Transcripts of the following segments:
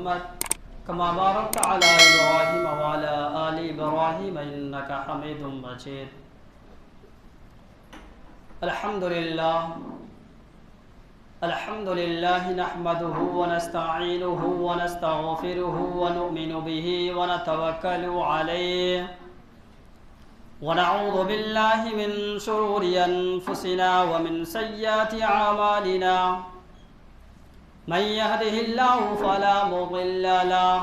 محمد كما باركت على إبراهيم وعلى آل إبراهيم إنك حميد مجيد. الحمد لله نحمده ونستعينه ونستغفره ونؤمن به ونتوكل عليه ونعوذ بالله من شرور أنفسنا ومن سيئات أعمالنا. من يهده الله فلا مضل له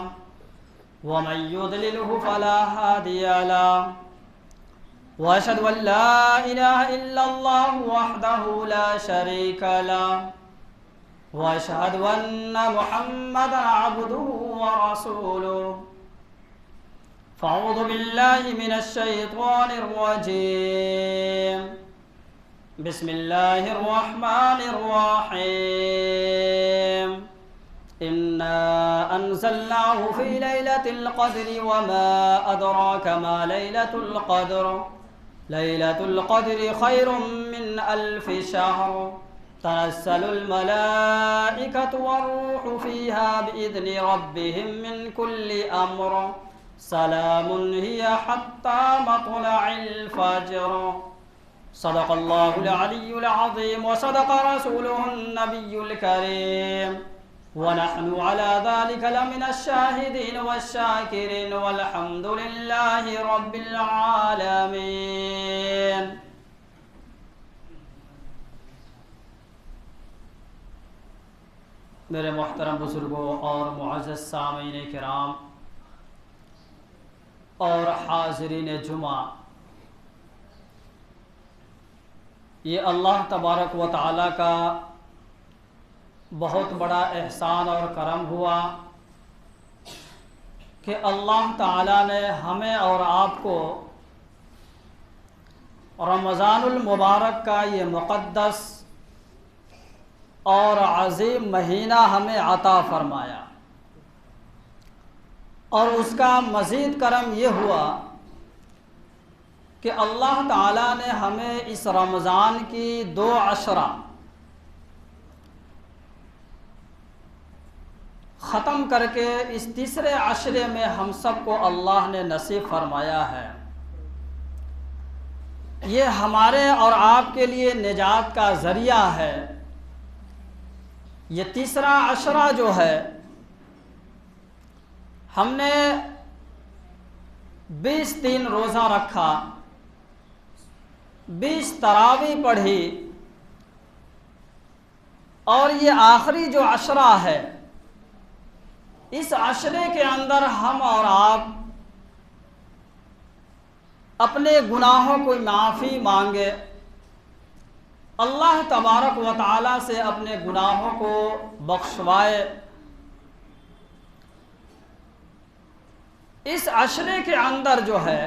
ومن يضلله فلا هادي له. وأشهد أن لا إله إلا الله وحده لا شريك له وأشهد أن محمدا عبده ورسوله. فأعوذ بالله من الشيطان الرجيم. بسم الله الرحمن الرحيم. إنا أنزلناه في ليلة القدر وما أدراك ما ليلة القدر. ليلة القدر خير من 1000 شهر. تنزل الملائكة والروح فيها بإذن ربهم من كل أمر. سلام هي حتى مطلع الفجر. صدق الله العلي العظيم وصدق رسوله النبي الكريم ونحن على ذلك لمن الشاهدين والشاكرين والحمد لله رب العالمين. میرے محترم بزرگوں اور معزز سامعین کرام اور حاضرین جمعہ، یہ اللہ تبارک و تعالیٰ کا بہت بڑا احسان اور کرم ہوا کہ اللہ تعالیٰ نے ہمیں اور آپ کو رمضان المبارک کا یہ مقدس اور عظیم مہینہ ہمیں عطا فرمایا، اور اس کا مزید کرم یہ ہوا کہ اللہ تعالیٰ نے ہمیں اس رمضان کی 2 عشرہ ختم کر کے اس تیسرے عشرے میں ہم سب کو اللہ نے نصیب فرمایا ہے. یہ ہمارے اور آپ کے لیے نجات کا ذریعہ ہے. یہ تیسرا عشرہ جو ہے، ہم نے 20 دن روزہ رکھا، 20 تراویح پڑھی، اور یہ آخری جو عشرہ ہے، اس عشرے کے اندر ہم اور آپ اپنے گناہوں کو معافی مانگے، اللہ تبارک و تعالیٰ سے اپنے گناہوں کو بخشوائے. اس عشرے کے اندر جو ہے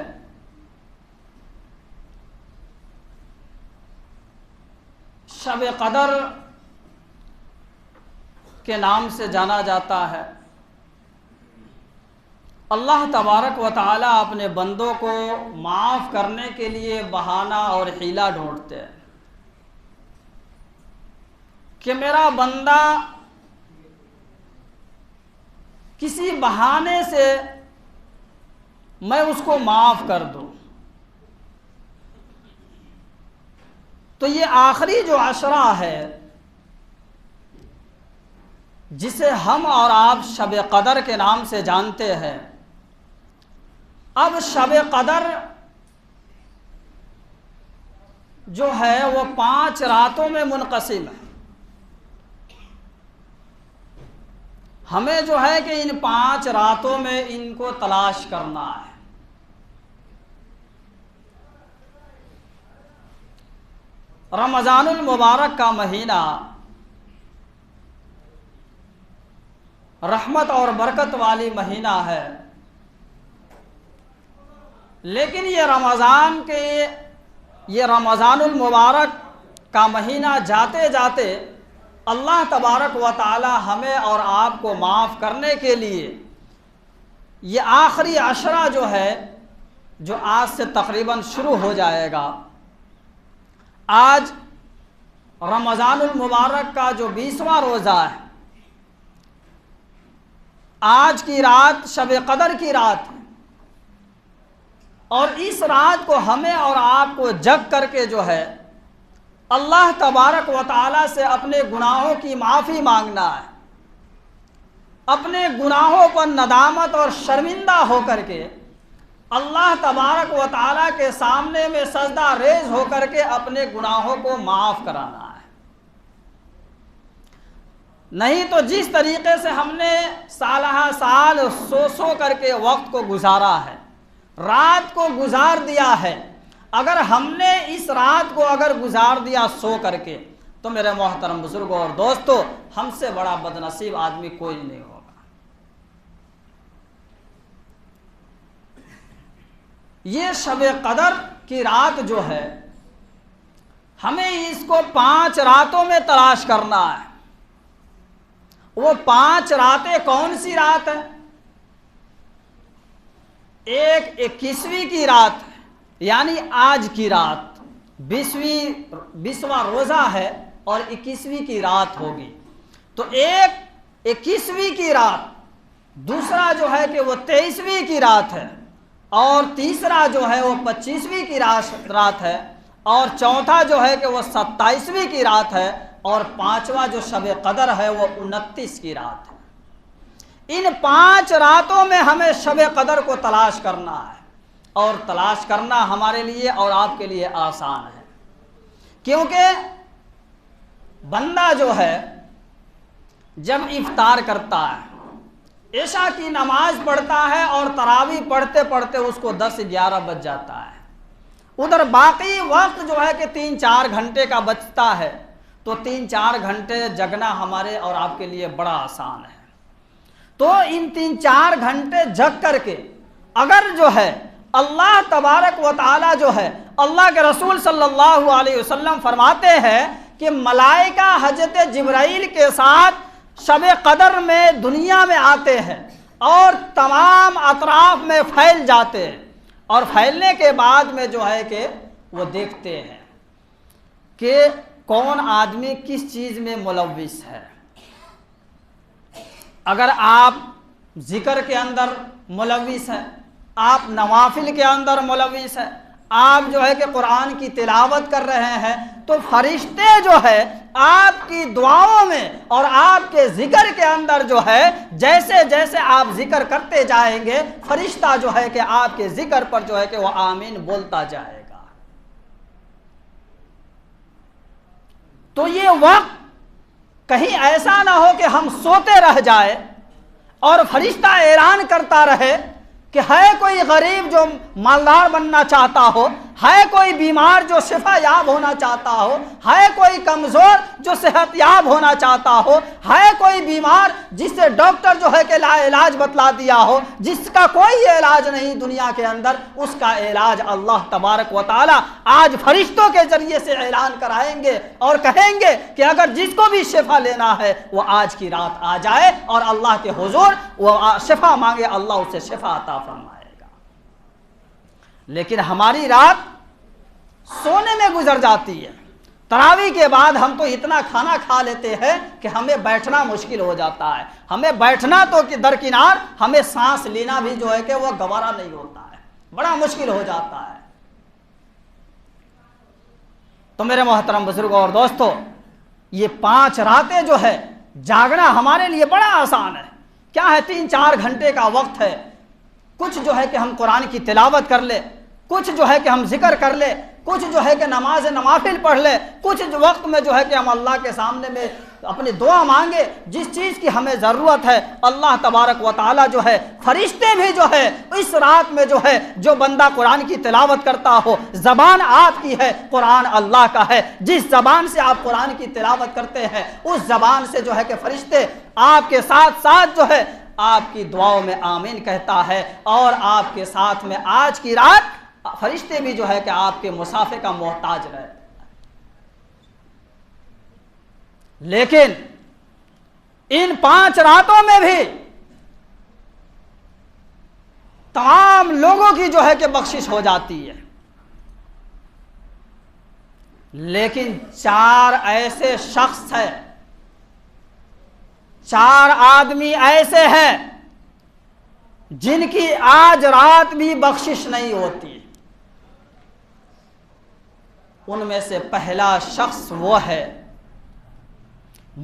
شب قدر کے نام سے جانا جاتا ہے. اللہ تبارک و تعالیٰ اپنے بندوں کو معاف کرنے کے لیے بہانہ اور حیلہ ڈھونڈتے ہیں کہ میرا بندہ کسی بہانے سے میں اس کو معاف کر دوں. تو یہ آخری جو عشرہ ہے جسے ہم اور آپ شب قدر کے نام سے جانتے ہیں، اب شب قدر جو ہے وہ 5 راتوں میں منقسم ہے. ہمیں جو ہے کہ ان 5 راتوں میں ان کو تلاش کرنا ہے. رمضان المبارک کا مہینہ رحمت اور برکت والی مہینہ ہے، لیکن یہ رمضان المبارک کا مہینہ جاتے جاتے اللہ تبارک و تعالی ہمیں اور آپ کو معاف کرنے کے لیے یہ آخری عشرہ جو ہے، جو آج سے تقریباً شروع ہو جائے گا. آج رمضان المبارک کا جو 20واں روزہ ہے، آج کی رات شب قدر کی رات ہے، اور اس رات کو ہمیں اور آپ کو جگ کر کے جو ہے اللہ تبارک و تعالیٰ سے اپنے گناہوں کی معافی مانگنا ہے، اپنے گناہوں پر ندامت اور شرمندہ ہو کر کے اللہ تبارک و تعالیٰ کے سامنے میں سجدہ ریز ہو کر کے اپنے گناہوں کو معاف کرانا ہے۔ نہیں تو جس طریقے سے ہم نے سالہ سال سو کر کے وقت کو گزارا ہے، رات کو گزار دیا ہے، اگر ہم نے اس رات کو اگر گزار دیا سو کر کے، تو میرے محترم بزرگوں اور دوستو، ہم سے بڑا بدنصیب آدمی کوئی نہیں ہوگا۔ یہ شب قدر کی رات جو ہے، ہمیں اس کو 5 راتوں میں تلاش کرنا ہے۔ وہ 5 راتیں کون سی رات ہے؟ ایک 21ویں کی رات ہے، یعنی آج کی رات 20واں روزہ ہے اور 21ویں کی رات ہوگی، تو ایک 21ویں کی رات، دوسرا جو ہے کہ وہ 23ویں کی رات ہے، اور تیسرا جو ہے وہ 25ویں کی رات ہے، اور چوتھا جو ہے کہ وہ 27ویں کی رات ہے، اور 5واں جو شب قدر ہے وہ 29 کی رات ہے۔ ان 5 راتوں میں ہمیں شب قدر کو تلاش کرنا ہے، اور تلاش کرنا ہمارے لیے اور آپ کے لیے آسان ہے، کیونکہ بندہ جو ہے جب افطار کرتا ہے، عشاء کی نماز پڑھتا ہے، اور تراویح پڑھتے پڑھتے اس کو 10-11 بج جاتا ہے، ادھر باقی وقت جو ہے کہ 3-4 گھنٹے کا بچتا ہے، تو 3-4 گھنٹے جگنا ہمارے اور آپ کے لیے بڑا آسان ہے۔ تو ان 3-4 گھنٹے جگ کر کے اگر جو ہے اللہ تبارک و تعالی جو ہے، اللہ کے رسول صلی اللہ علیہ وسلم فرماتے ہیں کہ ملائکہ حضرت جبرائیل کے ساتھ شب قدر میں دنیا میں آتے ہیں، اور تمام اطراف میں پھیل جاتے ہیں، اور پھیلنے کے بعد میں جو ہے کہ وہ دیکھتے ہیں کہ کون آدمی کس چیز میں ملوث ہے۔ اگر آپ ذکر کے اندر ملوث ہے، آپ نوافل کے اندر ملوث ہے، آپ جو ہے کہ قرآن کی تلاوت کر رہے ہیں، تو فرشتے جو ہے آپ کی دعاؤں میں اور آپ کے ذکر کے اندر جو ہے جیسے جیسے آپ ذکر کرتے جائیں گے، فرشتہ جو ہے کہ آپ کے ذکر پر جو ہے کہ وہ آمین بولتا جائے گا۔ تو یہ وقت کہیں ایسا نہ ہو کہ ہم سوتے رہ جائے اور فرشتہ اعلان کرتا رہے کہ ہے کوئی غریب جو مالدار بننا چاہتا ہو، ہے کوئی بیمار جو شفا یاب ہونا چاہتا ہو، ہے کوئی کمزور جو صحت یاب ہونا چاہتا ہو، ہے کوئی بیمار جس سے ڈاکٹر جو ہے کہ لا علاج بتلا دیا ہو، جس کا کوئی علاج نہیں دنیا کے اندر، اس کا علاج اللہ تبارک و تعالی آج فرشتوں کے ذریعے سے اعلان کرائیں گے، اور کہیں گے کہ اگر جس کو بھی شفا لینا ہے وہ آج کی رات آ جائے اور اللہ کے حضور وہ شفا مانگے، اللہ اسے شفا عطا فرمائے گا۔ لیکن ہماری رات سونے میں گزر جاتی ہے۔ تراویح کے بعد ہم تو اتنا کھانا کھا لیتے ہیں کہ ہمیں بیٹھنا مشکل ہو جاتا ہے، ہمیں بیٹھنا تو درکنار، ہمیں سانس لینا بھی جو ہے کہ وہ گوارا نہیں ہوتا ہے، بڑا مشکل ہو جاتا ہے۔ تو میرے محترم بزرگوں اور دوستو، یہ 5 راتیں جو ہے جاگنا ہمارے لیے بڑا آسان ہے۔ کیا ہے، 3-4 گھنٹے کا وقت ہے، کچھ جو ہے کہ ہم قرآن کی تلاوت کر لے، کچھ جو ہے کہ ہم ذکر کر لے، کچھ جو ہے کہ نماز نوافل پڑھ لے، کچھ وقت میں جو ہے کہ ہم اللہ کے سامنے میں اپنی دعا مانگے، جس چیز کی ہمیں ضرورت ہے اللہ تبارک و تعالی جو ہے، فرشتے بھی جو ہے اس رات میں جو ہے، جو بندہ قرآن کی تلاوت کرتا ہو، زبان آپ کی ہے، قرآن اللہ کا ہے، جس زبان سے آپ قرآن کی تلاوت کرتے ہیں اس زبان سے جو ہے کہ فرشتے آپ کے ساتھ ساتھ جو ہے آپ کی دعاؤں میں آمین کہتا ہے، اور آپ کے ساتھ میں آج کی رات فرشتے بھی جو ہے کہ آپ کے مسافے کا محتاج رہے۔ لیکن ان 5 راتوں میں بھی تمام لوگوں کی جو ہے کہ بخشش ہو جاتی ہے، لیکن 4 ایسے شخص ہیں، 4 آدمی ایسے ہیں جن کی آج رات بھی بخشش نہیں ہوتی، ان میں سے پہلا شخص وہ ہے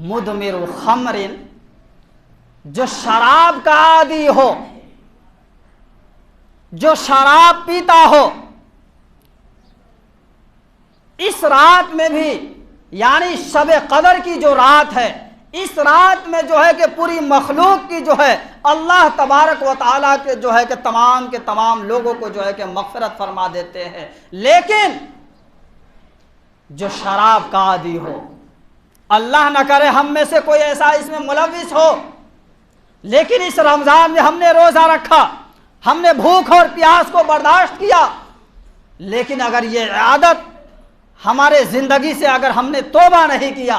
مدمر خمر، جو شراب کا عادی ہو، جو شراب پیتا ہو، اس رات میں بھی یعنی شب قدر کی جو رات ہے، اس رات میں جو ہے کہ پوری مخلوق کی جو ہے اللہ تبارک و تعالیٰ کے جو ہے کہ تمام لوگوں کو جو ہے کہ مغفرت فرما دیتے ہیں، لیکن جو شراب کا عادی ہو، اللہ نہ کرے ہم میں سے کوئی ایسا اس میں ملوث ہو، لیکن اس رمضان میں ہم نے روزہ رکھا، ہم نے بھوک اور پیاس کو برداشت کیا، لیکن اگر یہ عادت ہمارے زندگی سے اگر ہم نے توبہ نہیں کیا،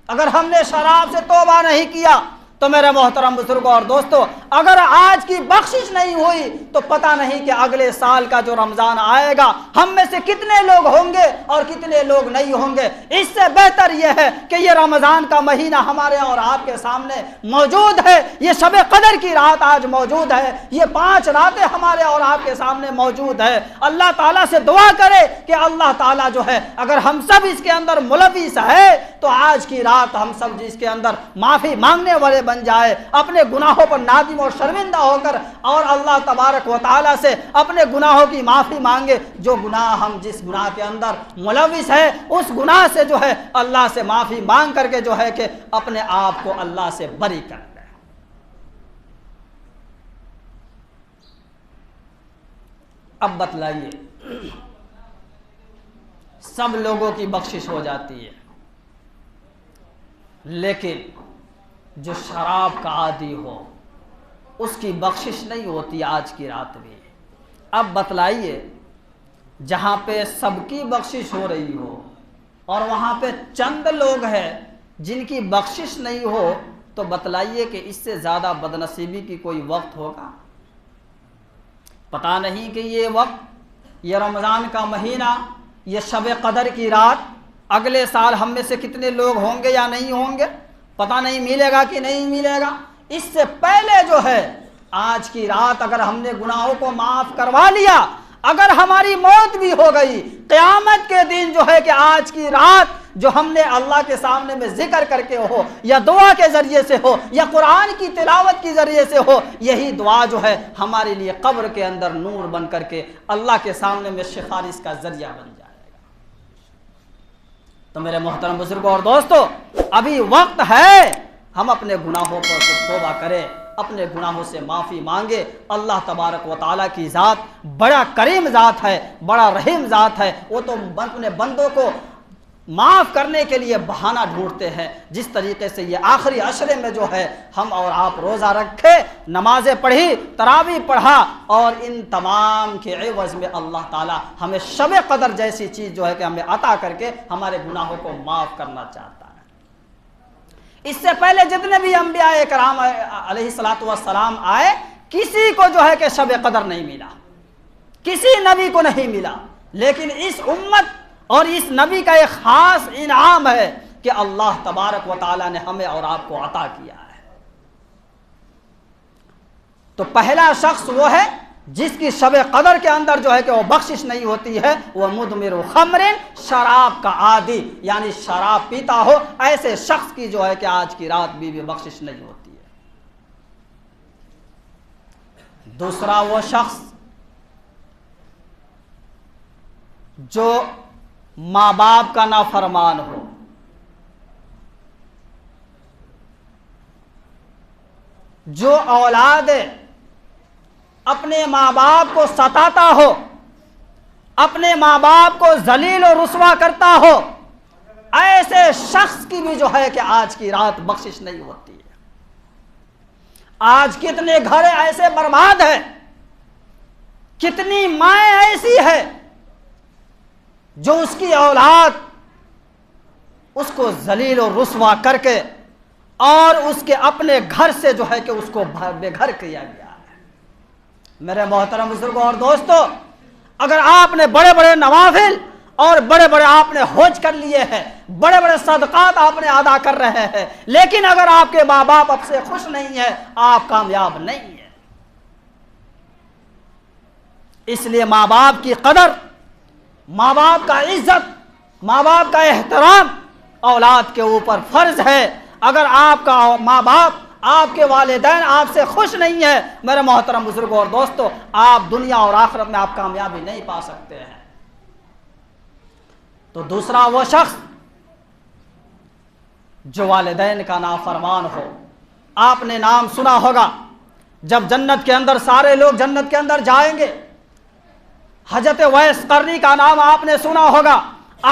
اگر ہم نے شراب سے توبہ نہیں کیا، تو میرے محترم بزرگوں اور دوستو، اگر آج کی بخشش نہیں ہوئی تو پتہ نہیں کہ اگلے سال کا جو رمضان آئے گا ہم میں سے کتنے لوگ ہوں گے اور کتنے لوگ نہیں ہوں گے۔ اس سے بہتر یہ ہے کہ یہ رمضان کا مہینہ ہمارے اور آپ کے سامنے موجود ہے، یہ شب قدر کی رات آج موجود ہے، یہ 5 راتیں ہمارے اور آپ کے سامنے موجود ہے۔ اللہ تعالیٰ سے دعا کرے کہ اللہ تعالیٰ جو ہے اگر ہم سب اس کے اندر ملوث ہے تو آج کی رات ہم سب جس کے اندر معافی مانگنے والے بن جائے، اپنے گناہوں پر نادم اور شرمندہ ہو کر اور اللہ تبارک و تعالیٰ سے اپنے گناہوں کی معافی مانگے۔ جو گناہ ہم جس گناہ کے اندر ملوث ہے اس گناہ سے جو ہے اللہ سے معافی مانگ کر کے جو ہے کہ اپنے آپ کو اللہ سے بری کر لے۔ اب بتلائیے، سب لوگوں کی بخشش ہو جاتی ہے، لیکن جو شراب کا عادی ہو اس کی بخشش نہیں ہوتی آج کی رات میں۔ اب بتلائیے، جہاں پہ سب کی بخشش ہو رہی ہو اور وہاں پہ چند لوگ ہیں جن کی بخشش نہیں ہو، تو بتلائیے کہ اس سے زیادہ بدنصیبی کی کوئی وقت ہوگا؟ پتہ نہیں کہ یہ وقت، یہ رمضان کا مہینہ، یہ شب قدر کی رات اگلے سال ہم میں سے کتنے لوگ ہوں گے یا نہیں ہوں گے، پتہ نہیں ملے گا کہ نہیں ملے گا۔ اس سے پہلے جو ہے آج کی رات اگر ہم نے گناہوں کو معاف کروا لیا، اگر ہماری موت بھی ہو گئی، قیامت کے دن جو ہے کہ آج کی رات جو ہم نے اللہ کے سامنے میں ذکر کر کے ہو یا دعا کے ذریعے سے ہو یا قرآن کی تلاوت کے ذریعے سے ہو، یہی دعا جو ہے ہمارے لیے قبر کے اندر نور بن کر کے اللہ کے سامنے میں سفارش کا ذریعہ بن جائے۔ تو میرے محترم بزرگوں اور دوستو، ابھی وقت ہے ہم اپنے گناہوں پر توبہ کریں، اپنے گناہوں سے معافی مانگے۔ اللہ تبارک و تعالیٰ کی ذات بڑا کریم ذات ہے، بڑا رحیم ذات ہے، وہ تو اپنے بندوں کو معاف کرنے کے لیے بہانہ ڈھونڈتے ہیں۔ جس طریقے سے یہ آخری عشرے میں جو ہے ہم اور آپ روزہ رکھے، نمازیں پڑھی، تراویح پڑھا، اور ان تمام کے عوض میں اللہ تعالیٰ ہمیں شب قدر جیسی چیز جو ہے کہ ہمیں عطا کر کے ہمارے گناہوں کو معاف کرنا چاہتا ہے۔ اس سے پہلے جتنے بھی انبیاء کرام علیہ الصلوۃ والسلام آئے، کسی کو جو ہے کہ شب قدر نہیں ملا، کسی نبی کو نہیں ملا، لیکن اس امت اور اس نبی کا ایک خاص انعام ہے کہ اللہ تبارک و تعالیٰ نے ہمیں اور آپ کو عطا کیا ہے۔ تو پہلا شخص وہ ہے جس کی شب قدر کے اندر جو ہے کہ وہ بخشش نہیں ہوتی ہے، وہ مدمر خمر، شراب کا عادی، یعنی شراب پیتا ہو، ایسے شخص کی جو ہے کہ آج کی رات بھی بخشش نہیں ہوتی ہے۔ دوسرا وہ شخص جو ماں باپ کا نافرمان ہو، جو اولاد اپنے ماں باپ کو ستاتا ہو، اپنے ماں باپ کو ذلیل و رسوا کرتا ہو، ایسے شخص کی بھی جو ہے کہ آج کی رات بخشش نہیں ہوتی ہے۔ آج کتنے گھر ایسے برباد ہیں، کتنی مائیں ایسی ہے جو اس کی اولاد اس کو ذلیل و رسوا کر کے اور اس کے اپنے گھر سے جو ہے کہ اس کو بے گھر کیا گیا ہے۔ میرے محترم بزرگوں اور دوستو، اگر آپ نے بڑے بڑے نوافل اور بڑے بڑے آپ نے حج کر لیے ہیں، بڑے بڑے صدقات آپ نے ادا کر رہے ہیں، لیکن اگر آپ کے ماں باپ آپ سے خوش نہیں ہے، آپ کامیاب نہیں ہیں۔ اس لیے ماں باپ کی قدر، ماں باپ کا عزت، ماں باپ کا احترام اولاد کے اوپر فرض ہے۔ اگر آپ کا ماں باپ، آپ کے والدین آپ سے خوش نہیں ہے، میرے محترم بزرگوں اور دوستو، آپ دنیا اور آخرت میں آپ کامیابی نہیں پا سکتے ہیں۔ تو دوسرا وہ شخص جو والدین کا نافرمان ہو۔ آپ نے نام سنا ہوگا، جب جنت کے اندر سارے لوگ جنت کے اندر جائیں گے، حضرت اویس قرنی کا نام آپ نے سنا ہوگا۔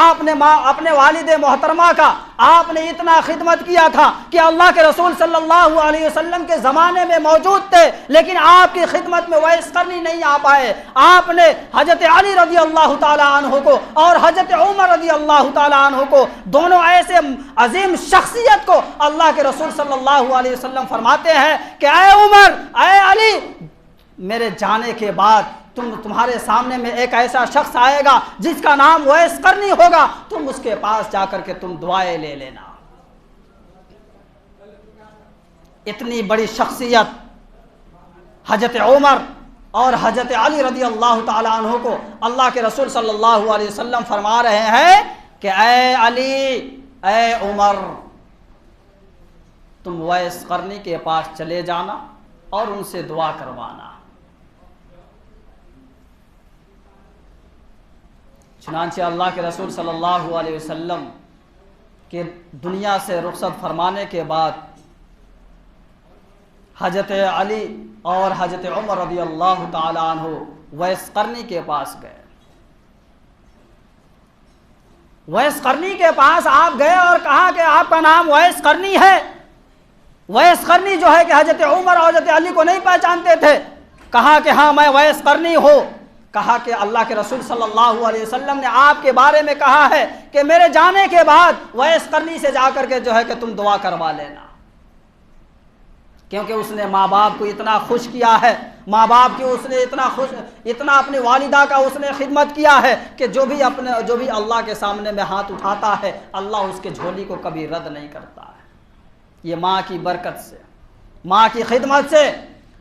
آپ نے اپنے والد محترمہ کا آپ نے اتنا خدمت کیا تھا کہ اللہ کے رسول صلی اللہ علیہ وسلم کے زمانے میں موجود تھے، لیکن آپ کی خدمت میں اویس قرنی نہیں آ پائے۔ آپ نے حضرت علی رضی اللہ تعالی عنہ کو اور حضرت عمر رضی اللہ تعالی عنہ کو، دونوں ایسے عظیم شخصیت کو، اللہ کے رسول صلی اللہ علیہ وسلم فرماتے ہیں کہ اے عمر، اے علی، میرے جانے کے بعد تمہارے سامنے میں ایک ایسا شخص آئے گا جس کا نام اویس قرنی ہوگا، تم اس کے پاس جا کر کے تم دعائیں لے لینا۔ اتنی بڑی شخصیت حضرت عمر اور حضرت علی رضی اللہ تعالی عنہ کو اللہ کے رسول صلی اللہ علیہ وسلم فرما رہے ہیں کہ اے علی، اے عمر، تم اویس قرنی کے پاس چلے جانا اور ان سے دعا کروانا۔ چنانچہ اللہ کے رسول صلی اللہ علیہ وسلم کے دنیا سے رخصت فرمانے کے بعد حضرت علی اور حضرت عمر رضی اللہ تعالی عنہ اویس قرنی کے پاس گئے۔ اویس قرنی کے پاس آپ گئے اور کہا کہ آپ کا نام اویس قرنی ہے۔ اویس قرنی جو ہے کہ حضرت عمر اور حضرت علی کو نہیں پہچانتے تھے۔ کہا کہ ہاں میں اویس قرنی ہوں۔ کہا کہ اللہ کے رسول صلی اللہ علیہ وسلم نے آپ کے بارے میں کہا ہے کہ میرے جانے کے بعد اویس قرنی سے جا کر کے جو ہے کہ تم دعا کروا لینا، کیونکہ اس نے ماں باپ کو اتنا خوش کیا ہے، ماں باپ کی اس نے اتنا اپنی والدہ کا اس نے خدمت کیا ہے کہ جو بھی اللہ کے سامنے میں ہاتھ اٹھاتا ہے، اللہ اس کے جھولی کو کبھی رد نہیں کرتا ہے۔ یہ ماں کی برکت سے، ماں کی خدمت سے۔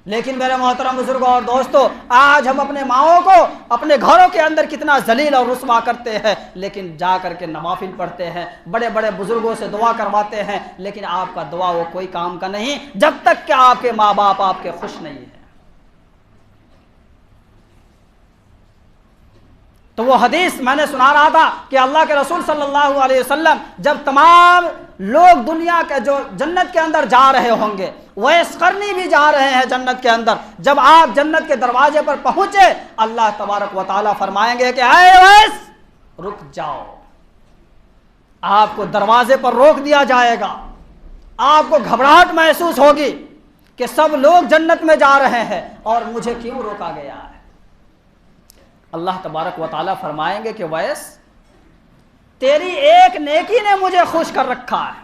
لیکن میرے محترم بزرگوں اور دوستو، آج ہم اپنے ماؤں کو اپنے گھروں کے اندر کتنا ذلیل اور رسوا کرتے ہیں، لیکن جا کر کے نوافل پڑھتے ہیں، بڑے بڑے بزرگوں سے دعا کرواتے ہیں، لیکن آپ کا دعا وہ کوئی کام کا نہیں جب تک کہ آپ کے ماں باپ آپ کے خوش نہیں ہیں۔ تو وہ حدیث میں نے سنا رہا تھا کہ اللہ کے رسول صلی اللہ علیہ وسلم جب تمام لوگ دنیا کے جو جنت کے اندر جا رہے ہوں گے، اویس قرنی بھی جا رہے ہیں جنت کے اندر، جب آپ جنت کے دروازے پر پہنچے، اللہ تبارک و تعالیٰ فرمائیں گے کہ اے اویس رک جاؤ۔ آپ کو دروازے پر روک دیا جائے گا، آپ کو گھبراہٹ محسوس ہوگی کہ سب لوگ جنت میں جا رہے ہیں اور مجھے کیوں روکا گیا ہے۔ اللہ تبارک و تعالیٰ فرمائیں گے کہ اویس، تیری ایک نیکی نے مجھے خوش کر رکھا ہے۔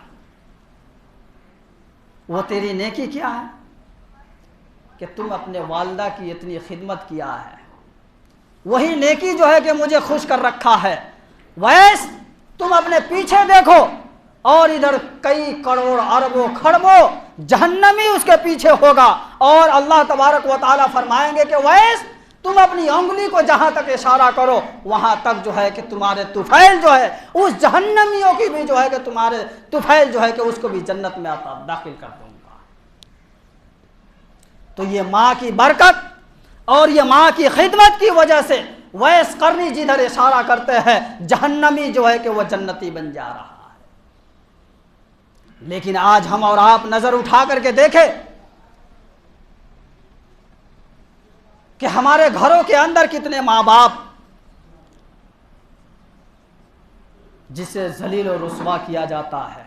وہ تیری نیکی کیا ہے؟ کہ تم اپنے والدہ کی اتنی خدمت کیا ہے، وہی نیکی جو ہے کہ مجھے خوش کر رکھا ہے۔ اویس، تم اپنے پیچھے دیکھو اور ادھر کئی کروڑ اربوں کھربوں جہنمی اس کے پیچھے ہوگا، اور اللہ تبارک و تعالیٰ فرمائیں گے کہ اویس، تم اپنی انگلی کو جہاں تک اشارہ کرو وہاں تک جو ہے کہ تمہارے طفیل جو ہے اس جہنمیوں کی بھی جو ہے کہ تمہارے طفیل جو ہے کہ اس کو بھی جنت میں داخل کر دوں گا۔ تو یہ ماں کی برکت اور یہ ماں کی خدمت کی وجہ سے اویس قرنی جدھر اشارہ کرتے ہیں جہنمی جو ہے کہ وہ جنتی بن جا رہا ہے۔ لیکن آج ہم اور آپ نظر اٹھا کر کے دیکھیں کہ ہمارے گھروں کے اندر کتنے ماں باپ جسے ذلیل و رسوا کیا جاتا ہے،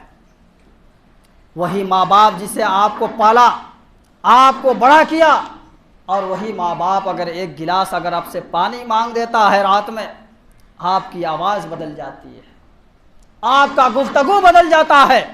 وہی ماں باپ جسے آپ کو پالا، آپ کو بڑا کیا، اور وہی ماں باپ اگر ایک گلاس اگر آپ سے پانی مانگ دیتا ہے رات میں، آپ کی آواز بدل جاتی ہے، آپ کا گفتگو بدل جاتا ہے،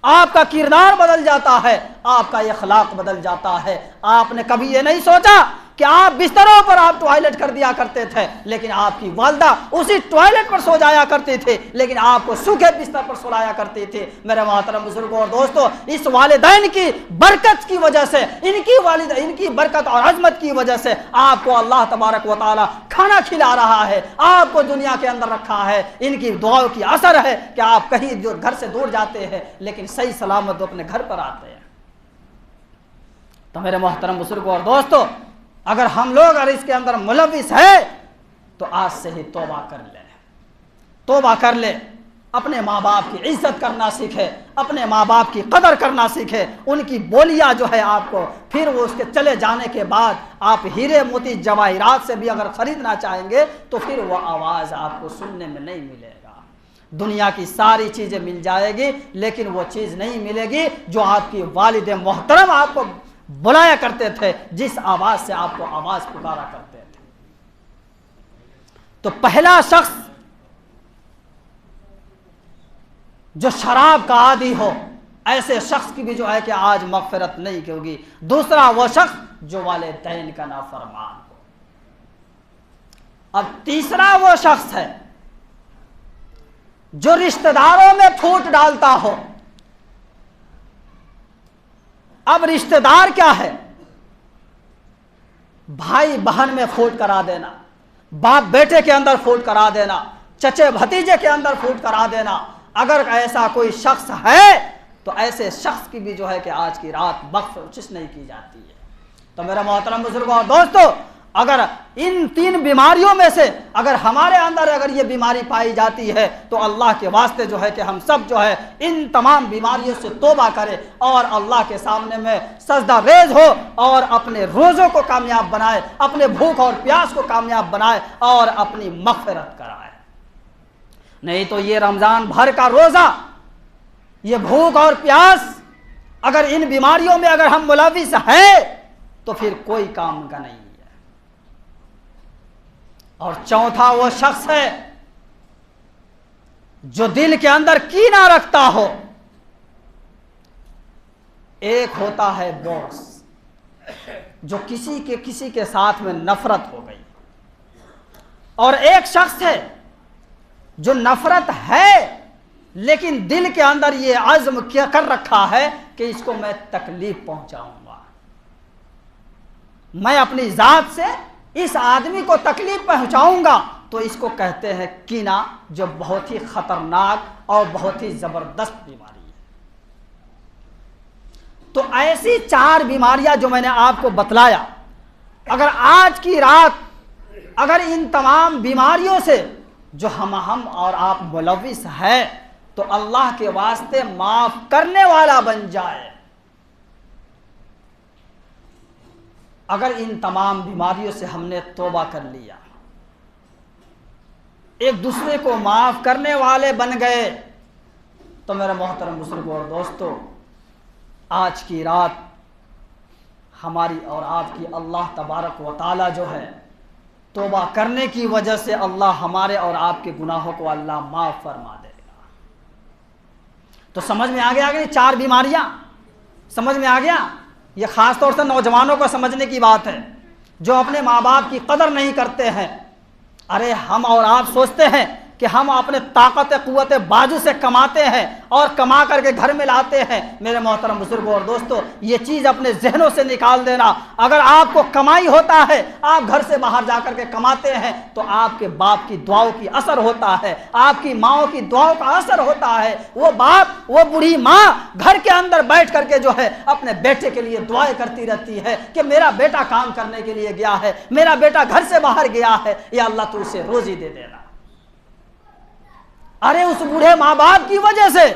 آپ کا کردار بدل جاتا ہے، آپ کا اخلاق بدل جاتا ہے۔ آپ نے کبھی یہ نہیں سوچا کہ آپ بستروں پر آپ ٹوائلٹ کر دیا کرتے تھے، لیکن آپ کی والدہ اسی ٹوائلٹ پر سو جایا کرتی تھی، لیکن آپ کو سوکھے بستر پر سلایا کرتی تھی۔ میرے محترم بزرگوں اور دوستو، اس والدین کی برکت کی وجہ سے، ان کی برکت اور عظمت کی وجہ سے آپ کو اللہ تبارک و تعالی کھانا کھلا رہا ہے، آپ کو دنیا کے اندر رکھا ہے۔ ان کی دعاؤں کی اثر ہے کہ آپ کہیں گھر سے دور جاتے ہیں لیکن صحیح سلامت اپنے گھر پر آتے ہیں۔ تو میرے محترم بزرگوں اور دوستو، اگر ہم لوگ اس کے اندر ملوث ہیں تو آج سے ہی توبہ کر لیں، توبہ کر لیں، اپنے ماں باپ کی عزت کرنا سیکھے، اپنے ماں باپ کی قدر کرنا سیکھے۔ ان کی بولیاں جو ہے آپ کو پھر وہ اس کے چلے جانے کے بعد آپ ہیرے موتی جواہرات سے بھی اگر خریدنا چاہیں گے تو پھر وہ آواز آپ کو سننے میں نہیں ملے گا۔ دنیا کی ساری چیزیں مل جائے گی لیکن وہ چیز نہیں ملے گی جو آپ کی والد محترم آپ کو بلایا کرتے تھے، جس آواز سے آپ کو آواز پکارا کرتے تھے۔ تو پہلا شخص جو شراب کا عادی ہو، ایسے شخص کی بھی جو ہے کہ آج مغفرت نہیں ہوگی۔ دوسرا وہ شخص جو والدین کا نافرمان ہو۔ اب تیسرا وہ شخص ہے جو رشتہ داروں میں پھوٹ ڈالتا ہو۔ اب رشتہ دار کیا ہے؟ بھائی بہن میں پھوٹ کرا دینا، باپ بیٹے کے اندر پھوٹ کرا دینا، چچے بھتیجے کے اندر پھوٹ کرا دینا۔ اگر ایسا کوئی شخص ہے تو ایسے شخص کی بھی جو ہے کہ آج کی رات بخشش نہیں کی جاتی ہے۔ تو میرا محترم بزرگوں اور دوستو، اگر ان تین بیماریوں میں سے اگر ہمارے اندر اگر یہ بیماری پائی جاتی ہے تو اللہ کے واسطے جو ہے کہ ہم سب جو ہے ان تمام بیماریوں سے توبہ کرے اور اللہ کے سامنے میں سجدہ ریز ہو اور اپنے روزوں کو کامیاب بنائے، اپنے بھوک اور پیاس کو کامیاب بنائے اور اپنی مغفرت کرائے۔ نہیں تو یہ رمضان بھر کا روزہ، یہ بھوک اور پیاس، اگر ان بیماریوں میں اگر ہم ملوث ہیں تو پھر کوئی کام کا نہیں ہے۔ اور چوتھا وہ شخص ہے جو دل کے اندر کینہ رکھتا ہو۔ ایک ہوتا ہے بغض، جو کسی کے ساتھ میں نفرت ہو گئی، اور ایک شخص ہے جو نفرت ہے لیکن دل کے اندر یہ عزم کیا کر رکھا ہے کہ اس کو میں تکلیف پہنچاؤں گا، میں اپنی ذات سے اس آدمی کو تکلیف پہنچاؤں گا۔ تو اس کو کہتے ہیں کینہ، جو بہت ہی خطرناک اور بہت ہی زبردست بیماری ہے۔ تو ایسی چار بیماریاں جو میں نے آپ کو بتلایا، اگر آج کی رات اگر ان تمام بیماریوں سے جو ہم اور آپ ملوث ہیں تو اللہ کے واسطے معاف کرنے والا بن جائے۔ اگر ان تمام بیماریوں سے ہم نے توبہ کر لیا، ایک دوسرے کو معاف کرنے والے بن گئے، تو میرے محترم بزرگوں اور دوستو، آج کی رات ہماری اور آپ کی اللہ تبارک و تعالی جو ہے توبہ کرنے کی وجہ سے اللہ ہمارے اور آپ کے گناہوں کو اللہ معاف فرما دے گا۔ تو سمجھ میں آ گیا کہ چار بیماریاں سمجھ میں آ گیا؟ یہ خاص طور سے نوجوانوں کو سمجھنے کی بات ہے جو اپنے ماں باپ کی قدر نہیں کرتے ہیں۔ ارے ہم اور آپ سوچتے ہیں کہ ہم اپنے طاقت قوت بازو سے کماتے ہیں اور کما کر کے گھر میں لاتے ہیں۔ میرے محترم بزرگوں اور دوستو، یہ چیز اپنے ذہنوں سے نکال دینا۔ اگر آپ کو کمائی ہوتا ہے، آپ گھر سے باہر جا کر کے کماتے ہیں تو آپ کے باپ کی دعاؤں کی اثر ہوتا ہے، آپ کی ماؤں کی دعاؤں کا اثر ہوتا ہے۔ وہ باپ، وہ بوڑھی ماں گھر کے اندر بیٹھ کر کے جو ہے اپنے بیٹے کے لیے دعائیں کرتی رہتی ہے کہ میرا بیٹا کام کرنے کے لیے گیا ہے، میرا بیٹا گھر سے باہر گیا ہے، یا اللہ تو اسے روزی دے دینا۔ ارے اس بوڑھے ماں باپ کی وجہ سے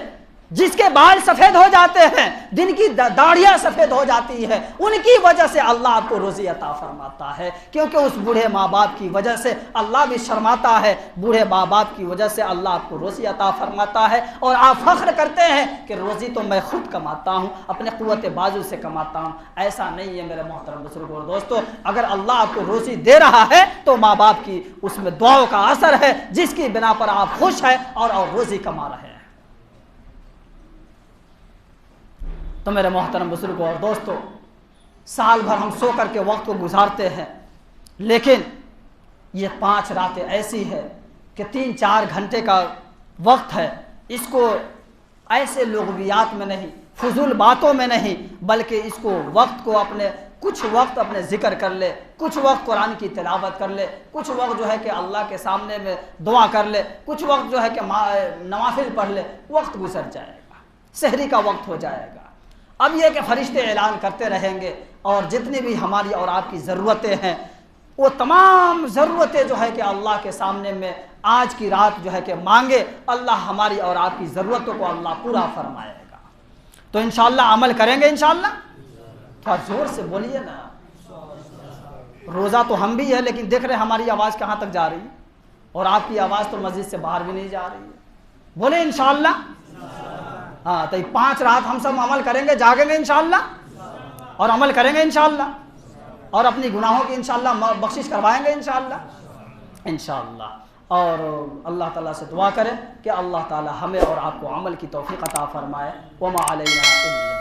جس کے بال سفید ہو جاتے ہیں، جن کی داڑھیاں سفید ہو جاتی ہے، ان کی وجہ سے اللہ آپ کو روزی عطا فرماتا ہے، کیونکہ اس بوڑھے ماں باپ کی وجہ سے اللہ بھی شرماتا ہے۔ بوڑھے ماں باپ کی وجہ سے اللہ آپ کو روزی عطا فرماتا ہے اور آپ فخر کرتے ہیں کہ روزی تو میں خود کماتا ہوں، اپنے قوت بازو سے کماتا ہوں۔ ایسا نہیں ہے میرے محترم بزرگوں اور دوستو، اگر اللہ آپ کو روزی دے رہا ہے تو ماں باپ کی اس میں دعاؤں کا اثر ہے، جس کی بنا پر آپ خوش ہیں اور روزی کما رہے ہیں۔ تو میرے محترم بزرگوں اور دوستو، سال بھر ہم سو کر کے وقت کو گزارتے ہیں، لیکن یہ 5 راتیں ایسی ہے کہ 3-4 گھنٹے کا وقت ہے، اس کو ایسے لغویات میں نہیں، فضول باتوں میں نہیں، بلکہ اس کو وقت کو کچھ وقت اپنے ذکر کر لے، کچھ وقت قرآن کی تلاوت کر لے، کچھ وقت جو ہے کہ اللہ کے سامنے میں دعا کر لے، کچھ وقت جو ہے کہ نوافل پڑھ لے، وقت گزر جائے گا، سحری کا وقت ہو جائے گا۔ اب یہ کہ فرشتے اعلان کرتے رہیں گے، اور جتنی بھی ہماری اور آپ کی ضرورتیں ہیں، وہ تمام ضرورتیں جو ہے کہ اللہ کے سامنے میں آج کی رات جو ہے کہ مانگے، اللہ ہماری اور آپ کی ضرورتوں کو اللہ پورا فرمائے گا۔ تو انشاءاللہ عمل کریں گے انشاءاللہ؟ تھوڑا زور سے بولیے نا، روزہ تو ہم بھی ہے، لیکن دیکھ رہے ہماری آواز کہاں تک جا رہی ہے، اور آپ کی آواز تو مسجد سے باہر بھی نہیں جا رہی ہے۔ بولے انشاءاللہ؟ ہاں، تو 5 رات ہم سب عمل کریں گے، جاگیں گے انشاءاللہ، اور عمل کریں گے انشاءاللہ، اور اپنی گناہوں کی انشاءاللہ بخشش کروائیں گے انشاءاللہ انشاءاللہ۔ اور اللہ تعالیٰ سے دعا کریں کہ اللہ تعالیٰ ہمیں اور آپ کو عمل کی توفیق عطا فرمائے۔ وما علینا الا